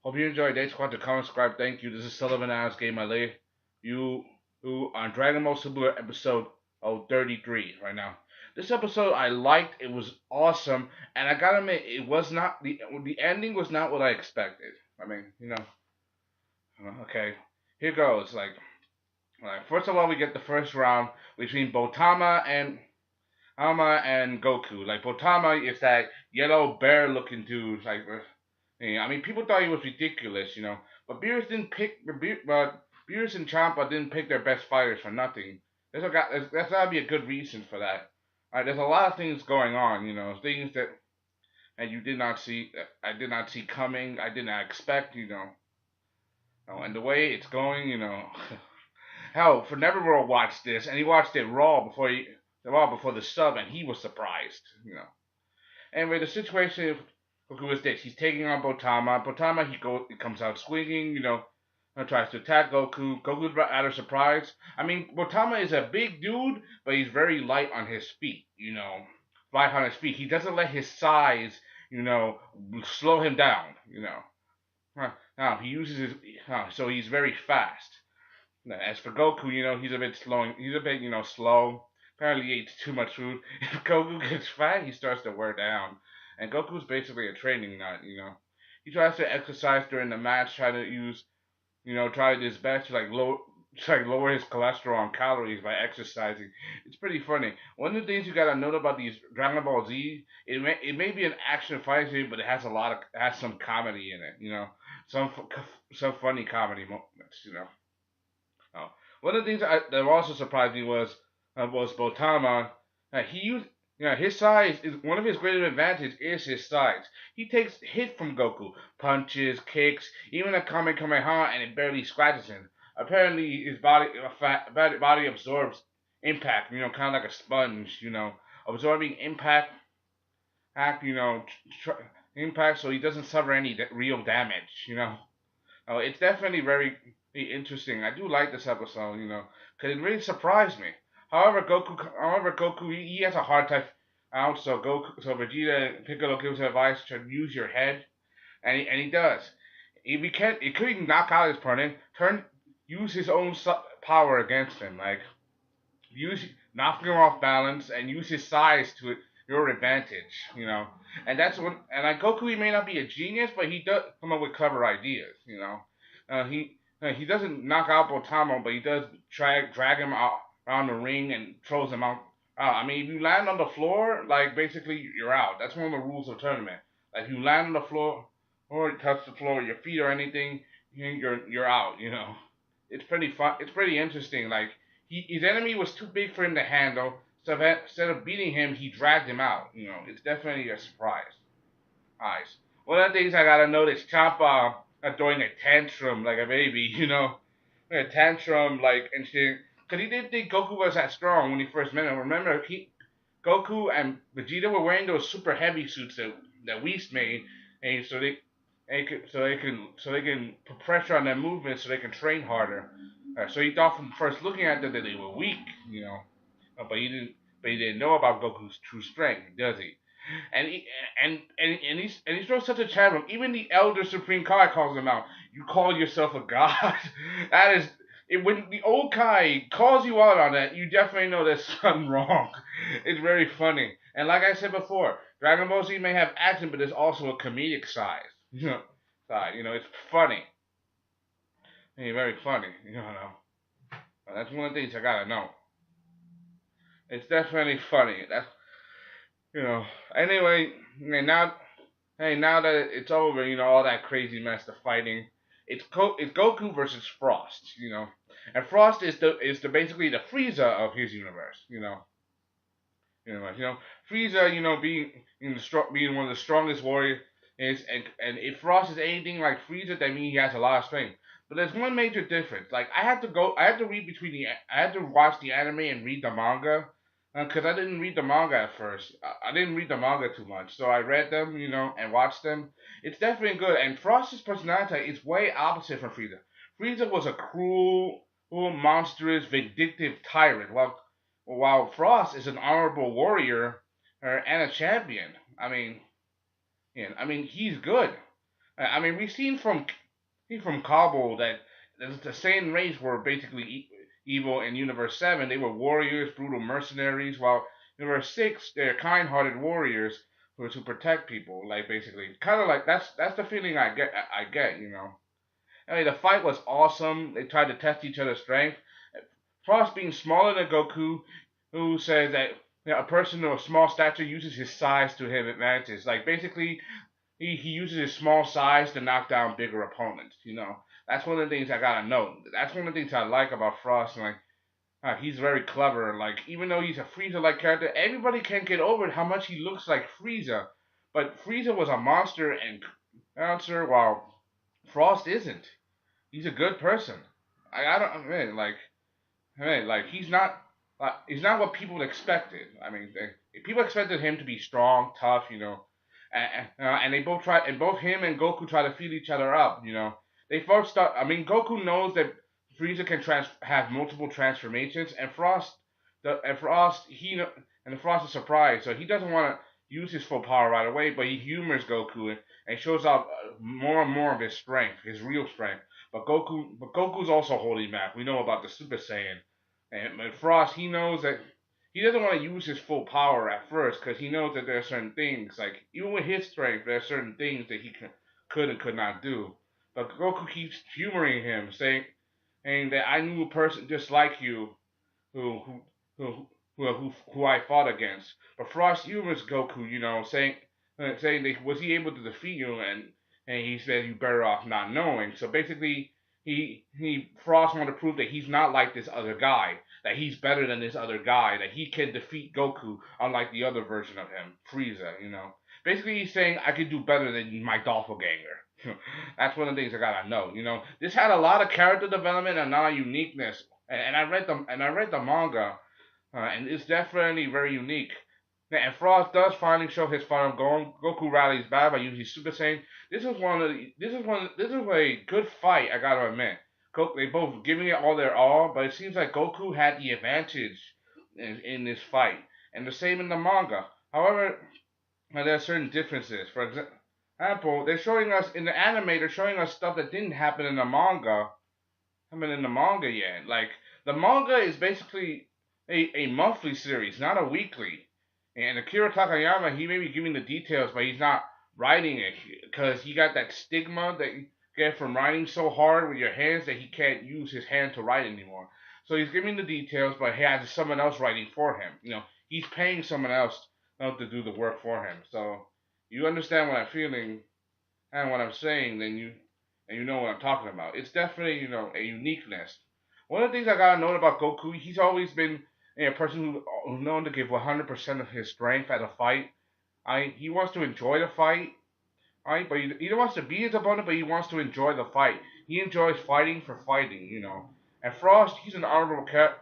Hope you enjoyed Day Squad to comment, subscribe. Thank you. This is Sullivan As Game I Lay. You who on Dragon Ball Super episode 33 right now. This episode I liked. It was awesome, and I gotta admit, it was not the ending was not what I expected. I mean, okay. Here goes. First of all, we get the first round between Botama and Ama and Goku. Like Botama is that yellow bear looking dude. Yeah, I mean, people thought he was ridiculous. But Beerus and Champa didn't pick their best fighters for nothing. There's gotta be a good reason for that. There's a lot of things going on. Things that and you did not see, I did not see coming. I did not expect. And the way it's going. Hell, for Neverworld watched this, and he watched it raw before the sub, and he was surprised. Anyway, the situation Goku is this: he's taking on Botama. Botama, he comes out swinging. And tries to attack Goku. Goku's out of surprise. I mean, Botama is a big dude, but he's very light on his feet. Light on his feet. He doesn't let his size, you know, slow him down. Now he uses so he's very fast. As for Goku, he's a bit slowing. He's a bit, slow. Apparently, he ate too much food. If Goku gets fat, he starts to wear down. And Goku's basically a training nut. He tries to exercise during the match, tried his best to lower his cholesterol and calories by exercising. It's pretty funny. One of the things you gotta note about these Dragon Ball Z, it may be an action fight series, but it has some comedy in it. Some funny comedy moments. Oh. One of the things that also surprised me was Botama. He used his size is one of his greatest advantages is his size. He takes hit from Goku, punches, kicks, even a Kamehameha, and it barely scratches him. Apparently, his body absorbs impact. Kind of like a sponge. Absorbing tr- impact, so he doesn't suffer any real damage. It's definitely very interesting. I do like this episode. Because it really surprised me. However, Goku, he has a hard time out. So Vegeta and Piccolo gives him advice to use your head, and he does. It could even knock out his opponent. Use his own power against him. Like knock him off balance and use his size to your advantage. And Goku, he may not be a genius, but he does come up with clever ideas. He doesn't knock out Botamo, but he does drag him out around the ring and throws him out. I mean, if you land on the floor, like basically you're out. That's one of the rules of the tournament. Like if you land on the floor or touch the floor with your feet or anything, you're out. It's pretty fun. It's pretty interesting. Like his enemy was too big for him to handle. So instead of beating him, he dragged him out. It's definitely a surprise. Nice. One of the things I gotta notice, Champa throwing a tantrum like a baby. A tantrum and shit. Because he didn't think Goku was that strong when he first met him. Remember, Goku and Vegeta were wearing those super heavy suits that Whis made, and so they can put pressure on their movements so they can train harder. So he thought from first looking at them that they were weak. But he didn't know about Goku's true strength, does he? And he throws such a chasm. Even the Elder Supreme Kai calls him out. You call yourself a god? That is when the old Kai calls you out on that, you definitely know there's something wrong. It's very funny. And like I said before, Dragon Ball Z may have action, but there's also a comedic side. It's funny. It's very funny. That's one of the things I gotta know. It's definitely funny. Anyway, now, hey, now that it's over, all that crazy mess, the fighting, it's Goku versus Frost. And Frost is the basically the Frieza of his universe. Frieza, being one of the strongest warriors is, and if Frost is anything like Frieza, that means he has a lot of strength. But there's one major difference. Like I had to watch the anime and read the manga because I didn't read the manga at first. I didn't read the manga too much, so I read them, and watched them. It's definitely good. And Frost's personality is way opposite from Frieza. Frieza was a cruel, monstrous, vindictive tyrant, while Frost is an honorable warrior and a champion. I mean, he's good. I mean, we've seen from Kabul that the same race were basically evil in Universe 7. They were warriors, brutal mercenaries, while Universe 6, they're kind-hearted warriors who are to protect people. Like basically, kind of like that's the feeling I get. I mean, the fight was awesome. They tried to test each other's strength. Frost being smaller than Goku, who says that a person of small stature uses his size to his advantage. Like basically, he uses his small size to knock down bigger opponents. That's one of the things I gotta note. That's one of the things I like about Frost. And like, he's very clever. Like, even though he's a Frieza-like character, everybody can't get over how much he looks like Frieza. But Frieza was a monster and answer, while Frost isn't. He's a good person. I don't, like he's not what people expected. I mean, people expected him to be strong, tough. And they both try, and both him and Goku try to feed each other up. They first start. I mean, Goku knows that Frieza can have multiple transformations, and Frost is surprised, so he doesn't want to use his full power right away, but he humors Goku and shows off more and more of his strength, his real strength. But Goku's also holding back. We know about the Super Saiyan, and Frost, he knows that he doesn't want to use his full power at first because he knows that there are certain things, like even with his strength, there are certain things that he could and could not do. But Goku keeps humoring him, saying that I knew a person just like you who who who who I fought against. But Frost humors Goku, saying that was he able to defeat you, and he said you better off not knowing. So basically, he Frost wanted to prove that he's not like this other guy, that he's better than this other guy, that he can defeat Goku, unlike the other version of him, Frieza. Basically, he's saying I can do better than my doppelganger. That's one of the things I gotta know. This had a lot of character development and a lot of uniqueness, and I read the manga, and it's definitely very unique. And Frost does finally show his final goal. Goku rallies back by using Super Saiyan. This is a good fight. I gotta admit. They both giving it all their all, but it seems like Goku had the advantage in this fight, and the same in the manga. However, there are certain differences. For example, they're showing us in the anime. They're showing us stuff that didn't happen in the manga. Happen in the manga yet. Like the manga is basically a monthly series, not a weekly. And Akira Takayama, he may be giving the details, but he's not writing it because he got that stigma that you get from writing so hard with your hands that he can't use his hand to write anymore. So he's giving the details, but he has someone else writing for him. He's paying someone else to do the work for him. So you understand what I'm feeling and what I'm saying, then you know what I'm talking about. It's definitely a uniqueness. One of the things I gotta note about Goku, he's always been a person who's known to give 100% of his strength at a fight. He wants to enjoy the fight. But he don't wants to be his opponent, but he wants to enjoy the fight. He enjoys fighting for fighting. And Frost, he's an honorable character.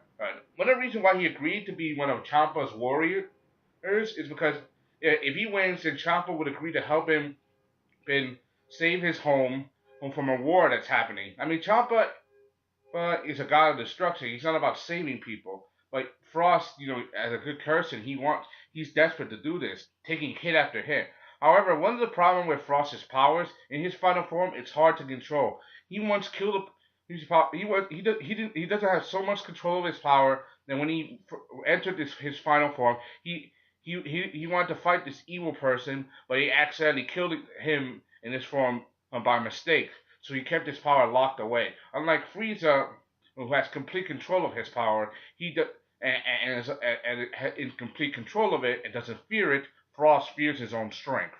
One of the reasons why he agreed to be one of Champa's warriors is because if he wins, then Champa would agree to help him save his home from a war that's happening. I mean, Champa is a god of destruction. He's not about saving people. But Frost, as a good person, he's desperate to do this, taking hit after hit. However, one of the problems with Frost's powers, in his final form, it's hard to control. He once killed he doesn't have so much control of his power that when he entered his final form, he wanted to fight this evil person, but he accidentally killed him in this form by mistake. So he kept his power locked away. Unlike Frieza, who has complete control of his power, and is in complete control of it and doesn't fear it. Frost fears his own strength.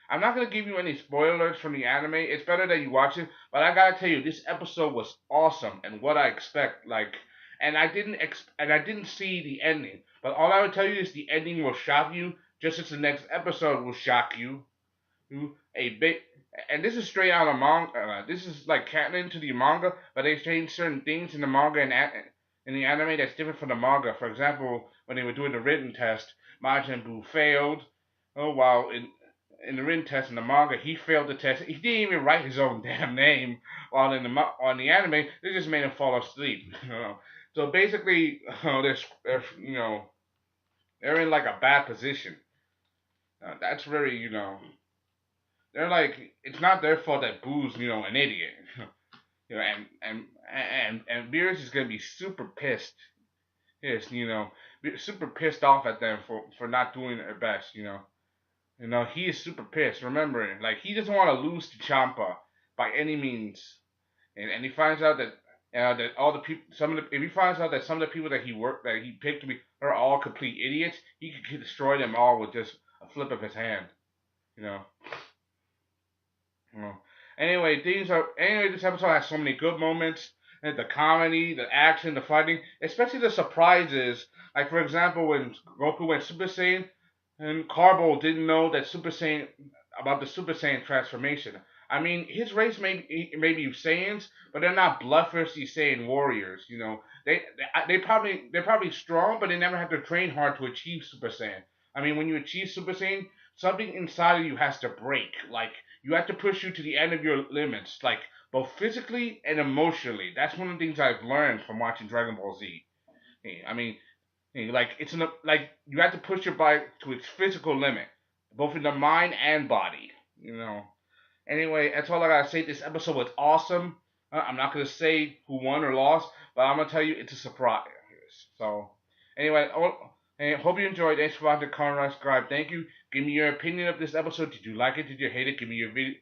I'm not gonna give you any spoilers from the anime. It's better that you watch it. But I gotta tell you, this episode was awesome and what I expect. And I didn't see the ending. But all I would tell you is the ending will shock you, just as the next episode will shock you. A bit, and this is straight out of manga. This is like canon to the manga, but they changed certain things in the manga and in the anime that's different from the manga. For example, when they were doing the written test, Majin Buu failed. Oh, while in the written test in the manga, he failed the test. He didn't even write his own damn name. While on the anime, they just made him fall asleep. So basically, they're in like a bad position. That's very they're like, it's not their fault that Boo's, an idiot. And Beerus is gonna be super pissed. Yes, super pissed off at them for not doing their best. He is super pissed. Remember, like he doesn't want to lose to Champa by any means. And he finds out that all the people, if he finds out that some of the people that he picked to be are all complete idiots, he could destroy them all with just a flip of his hand. You know. Well, anyway, this episode has so many good moments. And the comedy, the action, the fighting, especially the surprises. Like for example, when Goku went Super Saiyan, and Carbo didn't know that Super Saiyan about the Super Saiyan transformation. I mean, his race may be Saiyans, but they're not bloodthirsty Saiyan warriors. They're probably strong, but they never have to train hard to achieve Super Saiyan. I mean, when you achieve Super Saiyan, something inside of you has to break. Like you have to push you to the end of your limits, like both physically and emotionally. That's one of the things I've learned from watching Dragon Ball Z. I mean, like like you have to push your body to its physical limit, both in the mind and body. Anyway, that's all I gotta say. This episode was awesome. I'm not gonna say who won or lost, but I'm gonna tell you it's a surprise. So, anyway, I hope you enjoyed. Thanks for watching. Comment, subscribe. Thank you. Give me your opinion of this episode. Did you like it? Did you hate it? Give me your video.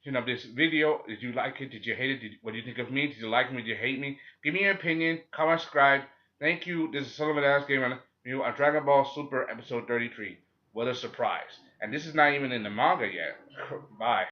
Of this video. Did you like it? Did you hate it? What do you think of me? Did you like me? Did you hate me? Give me your opinion. Comment, subscribe. Thank you. This is Sullivan Ass Game Review on Dragon Ball Super Episode 33. What a surprise. And this is not even in the manga yet. Bye.